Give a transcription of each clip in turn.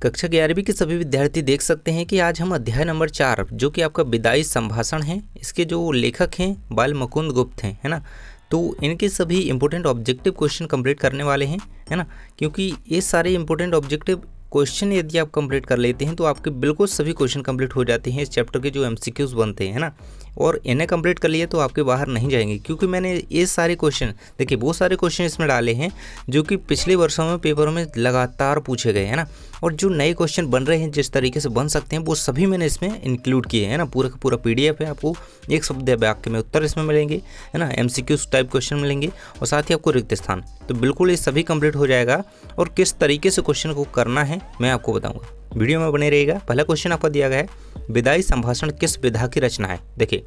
कक्षा 11वीं के सभी विद्यार्थी देख सकते हैं कि आज हम अध्याय नंबर 4 जो कि आपका विदाई संभाषण है, इसके जो लेखक हैं बाल मुकुंद गुप्त हैं, है ना। तो इनके सभी इंपॉर्टेंट ऑब्जेक्टिव क्वेश्चन कंप्लीट करने वाले हैं, है ना। क्योंकि ये सारे इंपॉर्टेंट ऑब्जेक्टिव क्वेश्चन यदि आप कंप्लीट कर लेते हैं तो आपके बिल्कुल सभी क्वेश्चन कंप्लीट हो जाते हैं इस चैप्टर के जो एमसीक्यूज बनते हैं, है ना। और इन्हें कंप्लीट कर लिए तो आपके बाहर नहीं जाएंगे, क्योंकि मैंने ये सारे क्वेश्चन देखिए वो सारे क्वेश्चन इसमें डाले हैं जो कि पिछले वर्षों में पेपरों में लगातार पूछे गए, है ना। और जो नए क्वेश्चन बन रहे हैं जिस तरीके से बन सकते हैं वो सभी मैंने इसमें इंक्लूड किए हैं ना। पूरा का पूरा PDF है, आपको एक शब्द वाक्य में उत्तर इसमें मिलेंगे, है ना। MCQs टाइप क्वेश्चन मिलेंगे और साथ ही आपको रिक्त स्थान, तो बिल्कुल ये सभी कंप्लीट हो जाएगा। और किस तरीके से क्वेश्चन को करना है मैं आपको बताऊंगा, वीडियो में बने रहेगा। पहला क्वेश्चन आपको दिया गया है, विदाई संभाषण किस विधा की रचना है। देखिए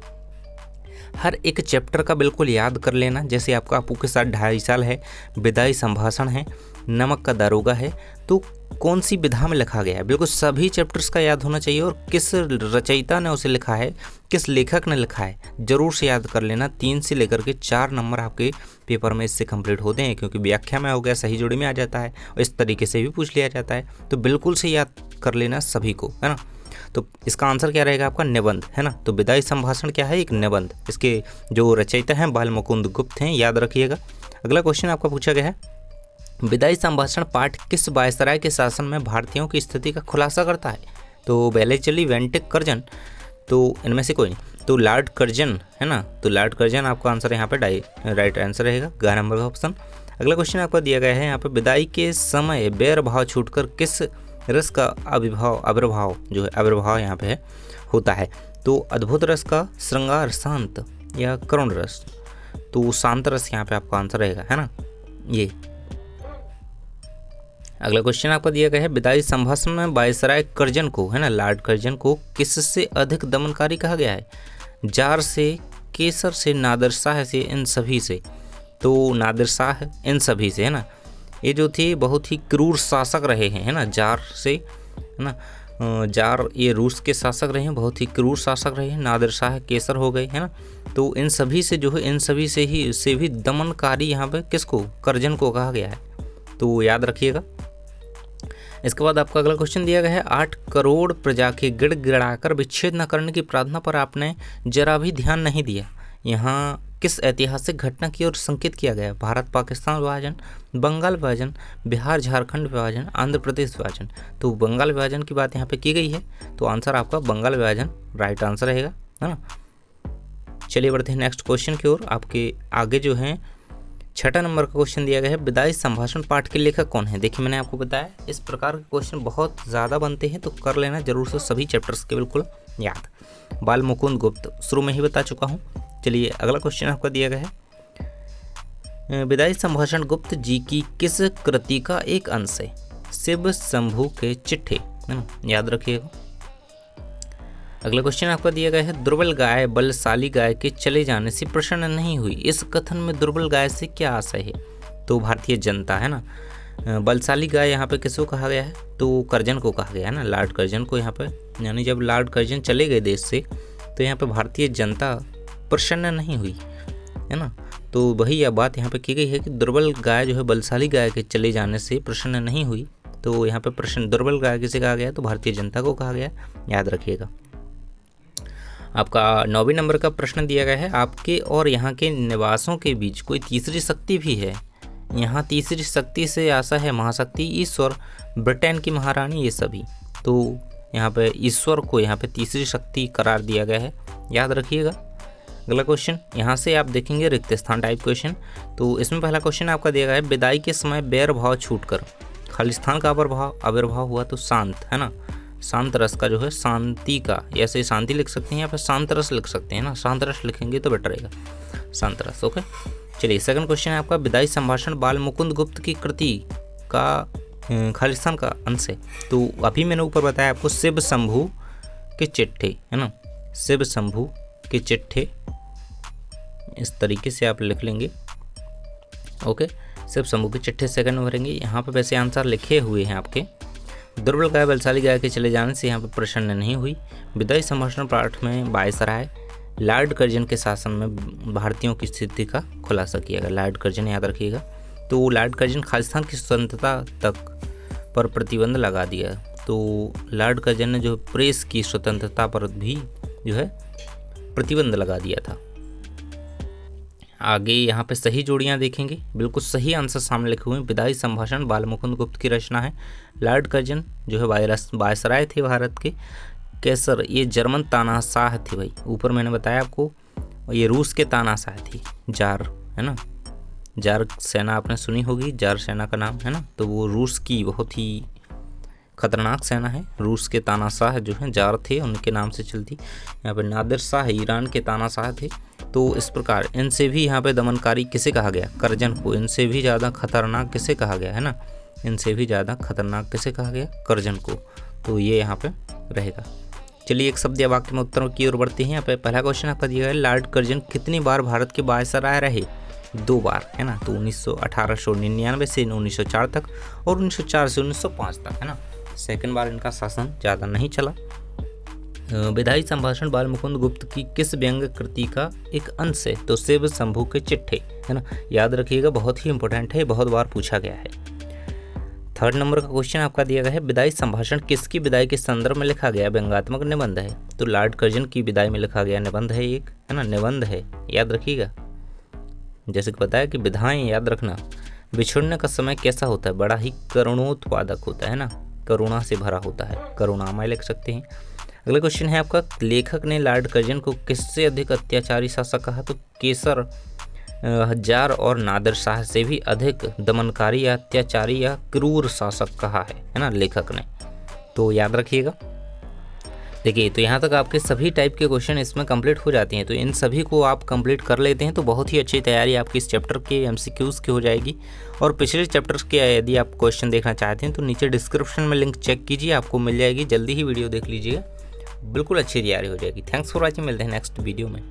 हर एक चैप्टर का बिल्कुल याद कर लेना, जैसे आपका आपू के साथ 2.5 साल है, विदाई संभाषण है, नमक का दारोगा है, तो कौन सी विधा में लिखा गया है, बिल्कुल सभी चैप्टर्स का याद होना चाहिए। और किस रचयिता ने उसे लिखा है, किस लेखक ने लिखा है, जरूर से याद कर लेना। 3 से लेकर के 4 नंबर आपके पेपर में इससे कंप्लीट होते हैं, क्योंकि व्याख्या में हो गया, सही जोड़ी में आ जाता है और इस तरीके से भी पूछ लिया जाता है। तो बिल्कुल से याद कर लेना सभी को, है ना। तो इसका आंसर क्या रहेगा आपका, निबंध, है ना। तो विदाई संभाषण क्या है, एक निबंध। इसके जो रचयिता हैं बाल मुकुंद गुप्त हैं, याद रखिएगा। अगला क्वेश्चन आपका पूछा गया है, विदाई संभाषण पाठ किस वायसराय के शासन में भारतीयों की स्थिति का खुलासा करता है। तो वेलेचली, वेंटिक, कर्जन, तो इनमें से कोई नहीं, तो लॉर्ड कर्जन, है ना। तो लॉर्ड कर्जन आपका आंसर यहाँ पे राइट आंसर रहेगा, ग नंबर का ऑप्शन। अगला क्वेश्चन आपको दिया गया है यहाँ पे, विदाई के समय बैर भाव छूटकर किस रस का आविर्भाव जो है आविर्भाव यहाँ पे है होता है। तो अद्भुत रस का, श्रृंगार, शांत या करुण रस। तो शांत रस यहाँ पे आपका आंसर रहेगा, है ना ये। अगला क्वेश्चन आपको दिया गया है, विदाई संभाषण में वायसराय कर्जन को, है ना, लॉर्ड कर्जन को किससे अधिक दमनकारी कहा गया है। जार से, केसर से, नादिर शाह से, इन सभी से। तो नादिर शाह इन सभी से, है ना। ये जो थे बहुत ही क्रूर शासक रहे हैं, है ना। जार से, है ना, जार ये रूस के शासक रहे हैं, बहुत ही क्रूर शासक रहे हैं। नादिर शाह केसर हो गए, है ना। तो इन सभी से जो है, इन सभी से भी दमनकारी यहाँ पे किसको, कर्जन को कहा गया है। तो याद रखिएगा। इसके बाद आपका अगला क्वेश्चन दिया गया है, 8 करोड़ प्रजा के गिड़गिड़ाकर विच्छेद न करने की प्रार्थना पर आपने जरा भी ध्यान नहीं दिया। यहाँ किस ऐतिहासिक घटना की ओर संकेत किया गया है। भारत पाकिस्तान विभाजन, बंगाल विभाजन, बिहार झारखंड विभाजन, आंध्र प्रदेश विभाजन। तो बंगाल विभाजन की बात यहाँ पे की गई है, तो आंसर आपका बंगाल विभाजन राइट आंसर रहेगा, है ना। चलिए बढ़ते हैं नेक्स्ट क्वेश्चन की ओर। आपके आगे जो है 6 नंबर का क्वेश्चन दिया गया है, विदाई संभाषण पाठ के लेखक कौन है। देखिए मैंने आपको बताया इस प्रकार के क्वेश्चन बहुत ज़्यादा बनते हैं, तो कर लेना जरूर से सभी चैप्टर्स के बिल्कुल याद। बाल मुकुंद गुप्त शुरू में ही बता चुका हूँ। चलिए अगला क्वेश्चन आपका दिया गया है, विदाई संभाषण गुप्त जी की किस कृति का एक अंश है। शिव शंभू के चिट्ठे, है ना, याद रखिएगा। अगला क्वेश्चन आपका दिया गया है, दुर्बल गाय बलशाली गाय के चले जाने से प्रसन्न नहीं हुई। इस कथन में दुर्बल गाय से क्या आशय है। तो भारतीय जनता, है ना। बलशाली गाय यहाँ पे किसको कहा गया है, तो कर्जन को कहा गया है ना, लॉर्ड कर्जन को। यहाँ पे यानी जब लॉर्ड कर्जन चले गए देश से, तो यहाँ पे भारतीय जनता प्रसन्न नहीं हुई, है ना। तो वही यह बात यहाँ पे की गई है कि दुर्बल गाय जो है बलशाली गाय के चले जाने से प्रसन्न नहीं हुई। तो यहाँ पे प्रश्न दुर्बल गाय किसे कहा गया, तो भारतीय जनता को कहा गया, याद रखिएगा। आपका 9वें नंबर का प्रश्न दिया गया है, आपके और यहाँ के निवासों के बीच कोई तीसरी शक्ति भी है। यहाँ तीसरी शक्ति से आशा है महाशक्ति, ईश्वर, ब्रिटेन की महारानी, ये सभी। तो यहाँ पे ईश्वर को यहाँ पे तीसरी शक्ति करार दिया गया है, याद रखिएगा। अगला क्वेश्चन यहाँ से आप देखेंगे रिक्त स्थान टाइप क्वेश्चन। तो इसमें पहला क्वेश्चन आपका दिया गया है, विदाई के समय बैर भाव छूटकर खालिस्तान का आविर्भाव हुआ। तो शांत, है ना, शांत रस का जो है, शांति का, ऐसे शांति लिख सकते हैं या फिर शांत रस लिख सकते हैं ना, शांत रस लिखेंगे तो बेटर रहेगा, शांत रस। ओके चलिए सेकंड क्वेश्चन है आपका, विदाई संभाषण बाल मुकुंद गुप्त की कृति का खालिस्तान का अंश है। तो अभी मैंने ऊपर बताया आपको, शिव शंभू के चिट्ठे, है ना, शिव शंभू के चिट्ठे, इस तरीके से आप लिख लेंगे। ओके, शिव शंभू के चिट्ठे सेकंड में भरेंगे। यहाँ पे वैसे आंसर लिखे हुए हैं आपके, दुर्बल गाय बलशाली गाय के चले जाने से यहाँ पर प्रसन्न नहीं हुई। विदाई संभाषण पाठ में वायसराय लॉर्ड कर्जन के शासन में भारतीयों की स्थिति का खुलासा किया गया। लॉर्ड कर्जन याद रखिएगा। तो लॉर्ड कर्जन खालिस्तान की स्वतंत्रता तक पर प्रतिबंध लगा दिया, तो लॉर्ड कर्जन ने जो प्रेस की स्वतंत्रता पर भी जो है प्रतिबंध लगा दिया था। आगे यहाँ पे सही जोड़ियाँ देखेंगे, बिल्कुल सही आंसर सामने लिखे हुए हैं। विदाई संभाषण बालमुकुंद गुप्त की रचना है। लॉर्ड कर्जन जो है वायसराय थे भारत के। कैसर ये जर्मन तानाशाह थे भाई, ऊपर मैंने बताया आपको। ये रूस के तानाशाह थे, जार है ना, जार सेना आपने सुनी होगी, जार सेना का नाम है ना। तो वो रूस की बहुत ही खतरनाक सेना है। रूस के तानाशाह जो हैं जार थे, उनके नाम से चलती। यहाँ पे नादिर शाह ईरान के तानाशाह थे। तो इस प्रकार इनसे भी यहाँ पे दमनकारी किसे कहा गया? कर्जन को। इनसे भी ज़्यादा खतरनाक किसे कहा गया है ना, इनसे भी ज़्यादा खतरनाक किसे कहा गया? कर्जन को। तो ये यहाँ पे रहेगा। चलिए एक शब्द या वाक्य में उत्तरों की ओर बढ़ते हैं। यहाँ पे पहला क्वेश्चन आपका दिया गया है, लॉर्ड कर्जन कितनी बार भारत के वायसराय रहे? 2 बार है ना। तो 1899 से 1904 तक और 1904 से 1905 तक है ना। सेकंड बार इनका शासन ज़्यादा नहीं चला। विदाई संभाषण बालमुकुंद गुप्त की किस व्यंग्य कृति का एक अंश है? तो शिव शंभू के चिट्ठे है ना। याद रखिएगा, बहुत ही इंपॉर्टेंट है, बहुत बार पूछा गया है। थर्ड नंबर का क्वेश्चन आपका दिया गया है, विदाई संभाषण किसकी विदाई के संदर्भ में लिखा गया व्यंग्यात्मक निबंध है? तो लॉर्ड कर्जन की विदाई में लिखा गया निबंध है एक, है ना, निबंध है, याद रखिएगा। जैसे कि बताया कि विधाएं याद रखना। बिछुड़ने का समय कैसा होता है? बड़ा ही करुणोत्पादक होता है ना, करुणा से भरा होता है, करुणामय लिख सकते हैं। अगला क्वेश्चन है आपका, लेखक ने लॉर्ड कर्जन को किससे अधिक अत्याचारी शासक कहा? तो केसर, जार और नादिर शाह से भी अधिक दमनकारी या अत्याचारी या क्रूर शासक कहा है ना लेखक ने। तो याद रखिएगा। देखिए, तो यहाँ तक आपके सभी टाइप के क्वेश्चन इसमें कंप्लीट हो जाती हैं। तो इन सभी को आप कंप्लीट कर लेते हैं तो बहुत ही अच्छी तैयारी आपकी इस चैप्टर के एमसीक्यूज़ की हो जाएगी। और पिछले चैप्टर्स के यदि आप क्वेश्चन देखना चाहते हैं तो नीचे डिस्क्रिप्शन में लिंक चेक कीजिए, आपको मिल जाएगी। जल्दी ही वीडियो देख लीजिएगा, बिल्कुल अच्छी तैयारी हो जाएगी। थैंक्स फॉर वॉचिंग, मिलते हैं नेक्स्ट वीडियो में।